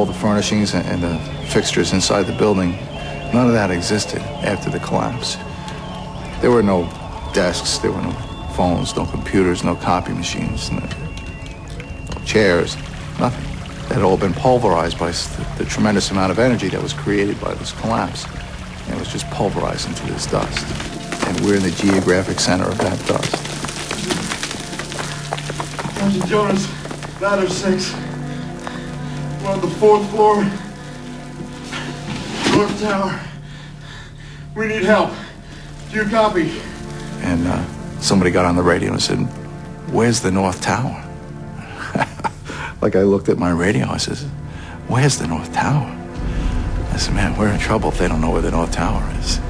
all the furnishings and the fixtures inside the building, none of that existed after the collapse. There were no desks, there were no phones, no computers, no copy machines, no chairs, nothing. That had all been pulverized by the tremendous amount of energy that was created by this collapse. And it was just pulverized into this dust. And we're in the geographic center of that dust. Sergeant Jonas, ladder 6. We're on the 4th floor. North Tower. We need help. Do you copy? And somebody got on the radio and said, "Where's the North Tower?" Like I looked at my radio, I says, "Where's the North Tower?" I said, "Man, we're in trouble if they don't know where the North Tower is."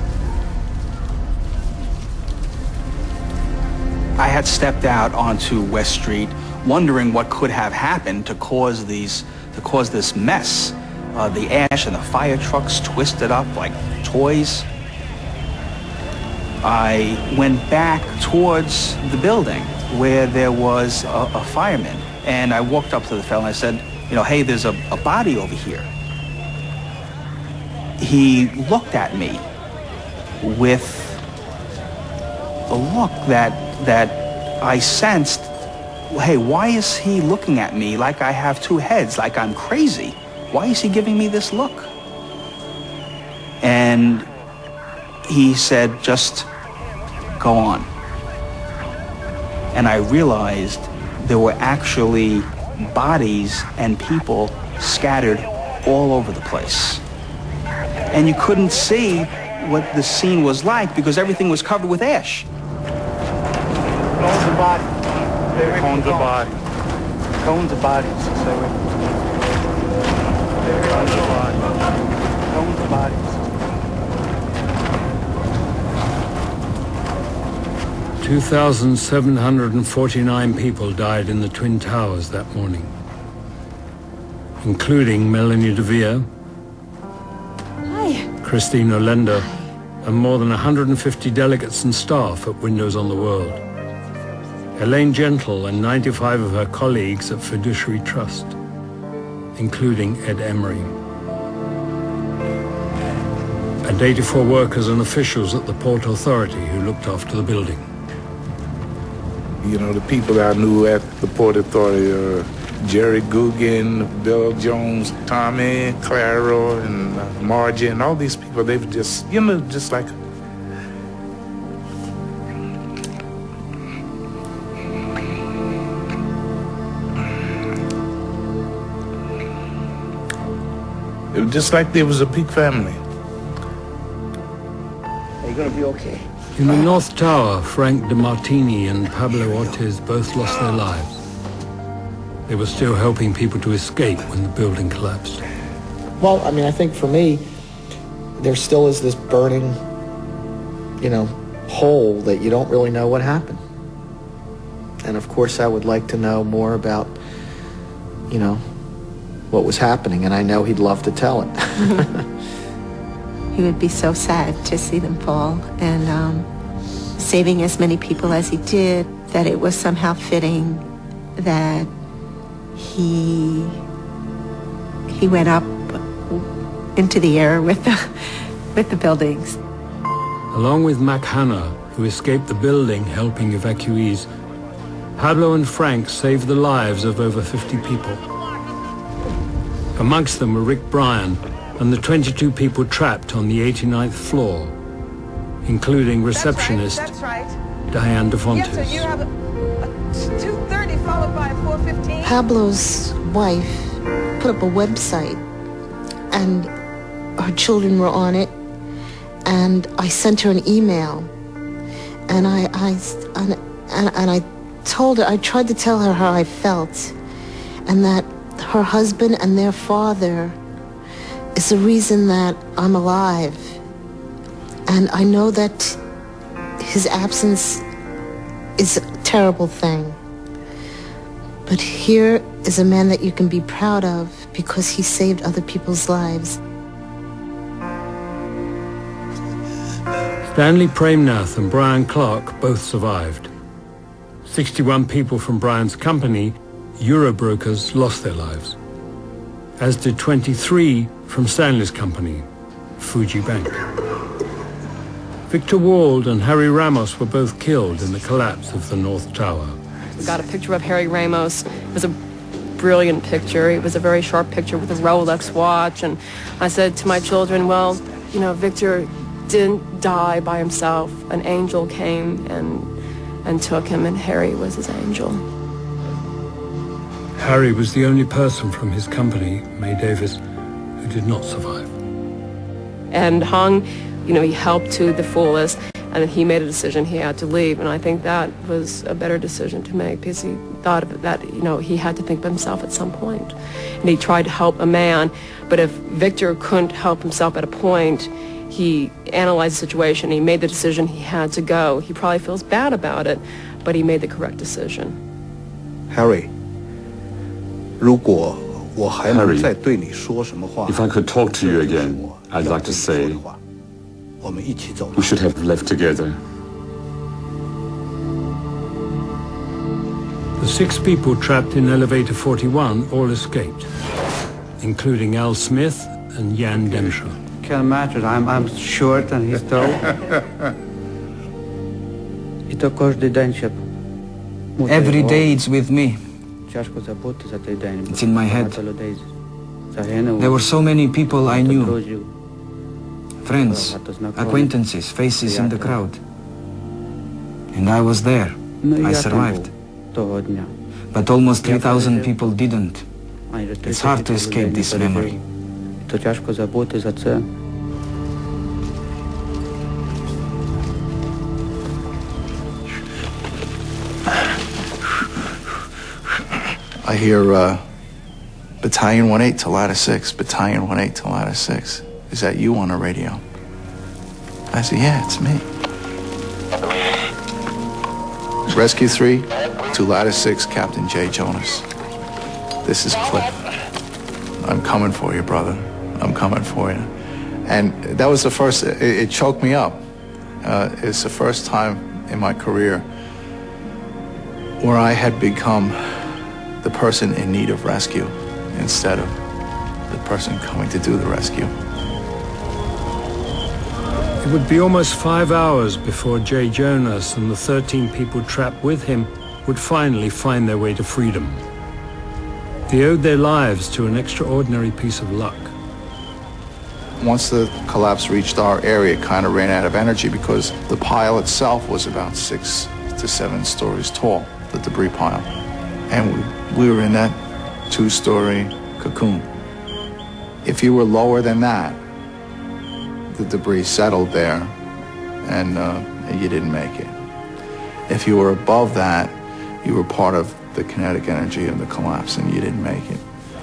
I had stepped out onto West Street, wondering what could have happened to cause this mess. The ash and the fire trucks twisted up like toys. I went back towards the building where there was a fireman, and I walked up to the fellow and I said, "Hey, there's a body over here." He looked at me with a look that I sensed, hey, why is he looking at me like I have two heads, like I'm crazy? Why is he giving me this look? And he said, "Just go on." And I realized there were actually bodies and people scattered all over the place. And you couldn't see what the scene was like because everything was covered with ash. Cones of bodies. Cones of bodies. Cones of bodies. Stay with me. Cones of bodies. Cones of bodies. 2,749 people died in the Twin Towers that morning, including Melanie DeVere, Christine Olender, and more than 150 delegates and staff at Windows on the World. Elaine Gentle and 95 of her colleagues at Fiduciary Trust, including Ed Emery. And 84 workers and officials at the Port Authority who looked after the building. The people that I knew at the Port Authority are Jerry Guggen, Bill Jones, Tommy, Clara, and Margie, and all these people. They've just, just like... It was just like there was a big family. Are you going to be okay? In the North Tower, Frank DeMartini and Pablo Ortiz both lost their lives. They were still helping people to escape when the building collapsed. Well, I mean, I think for me, there still is this burning, hole that you don't really know what happened. And of course, I would like to know more about, what was happening, and I know he'd love to tell it. He would be so sad to see them fall, and saving as many people as he did, that it was somehow fitting that he went up into the air with the buildings. Along with Mac Hanna, who escaped the building helping evacuees, Pablo and Frank saved the lives of over 50 people. Amongst them were Rick Bryan and the 22 people trapped on the 89th floor, including receptionist Diane DeFontes. Yes, sir, you have a 2:30 followed by a 4:15. Pablo's wife put up a website, and her children were on it, and I sent her an email, and I told her, I tried to tell her how I felt, and that her husband and their father is the reason that I'm alive. And I know that his absence is a terrible thing. But here is a man that you can be proud of because he saved other people's lives. Stanley Premnath and Brian Clark both survived. 61 people from Brian's company, Eurobrokers, lost their lives. as did 23 from Stanley's company, Fuji Bank. Victor Wald and Harry Ramos were both killed in the collapse of the North Tower. We got a picture of Harry Ramos. It was a brilliant picture. It was a very sharp picture with a Rolex watch. And I said to my children, well, you know, Victor didn't die by himself. An angel came and took him, and Harry was his angel. Harry was the only person from his company, May Davis, who did not survive. And Hung, you know, he helped to the fullest, and he made a decision he had to leave. And I think that was a better decision to make, because he thought that, you know, he had to think of himself at some point. And he tried to help a man, but if Victor couldn't help himself at a point, he analyzed the situation, he made the decision he had to go. He probably feels bad about it, but he made the correct decision. Harry, if I could talk to you again, I'd like to say we should have left together. The 6 people trapped in elevator 41 all escaped, including Al Smith and Jan Demscher. Can't imagine. I'm short and he's tall. Every day it's with me. It's in my head. There were so many people I knew. Friends, acquaintances, faces in the crowd. And I was there. I survived. But almost 3,000 people didn't. It's hard to escape this memory. I hear Battalion 1-8 to ladder 6, Battalion 1-8 to ladder 6. Is that you on the radio? I said, yeah, it's me. Rescue 3 to ladder 6, Captain J. Jonas. This is Cliff. I'm coming for you, brother. I'm coming for you. And that was the first, it choked me up. It's the first time in my career where I had become the person in need of rescue instead of the person coming to do the rescue. It would be almost 5 hours before J. Jonas and the 13 people trapped with him would finally find their way to freedom. They owed their lives to an extraordinary piece of luck. Once the collapse reached our area, it kind of ran out of energy because the pile itself was about 6 to 7 stories tall, the debris pile. And we were in that 2-story cocoon. If you were lower than that, the debris settled there and you didn't make it. If you were above that, you were part of the kinetic energy of the collapse and you didn't make it.